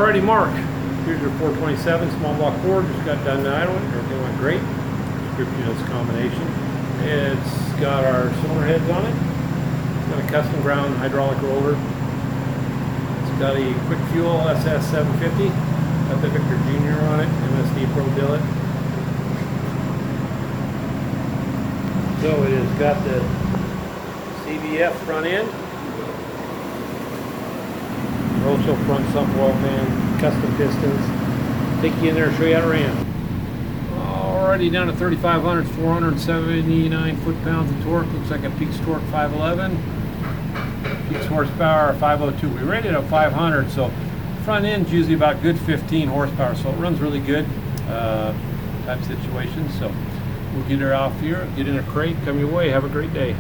Alrighty, Mark, here's your 427 small block Ford. Just got done idling. Everything went great. Description of this combination. It's got our cylinder heads on it. It's got a custom ground hydraulic roller. It's got a quick fuel SS 750. Got the Victor Jr. on it. MSD Pro billet. So it has got the CVF front end. Also front sump wall fan, custom pistons. Take you in there and show you how to ram. Already down to 3,500, 479 foot-pounds of torque. Looks like a peak torque 511. Peak horsepower 502. We rated it at 500, so front end's usually about good 15 horsepower, so it runs really good type situation. So we'll get her off here, get in a crate, come your way. Have a great day.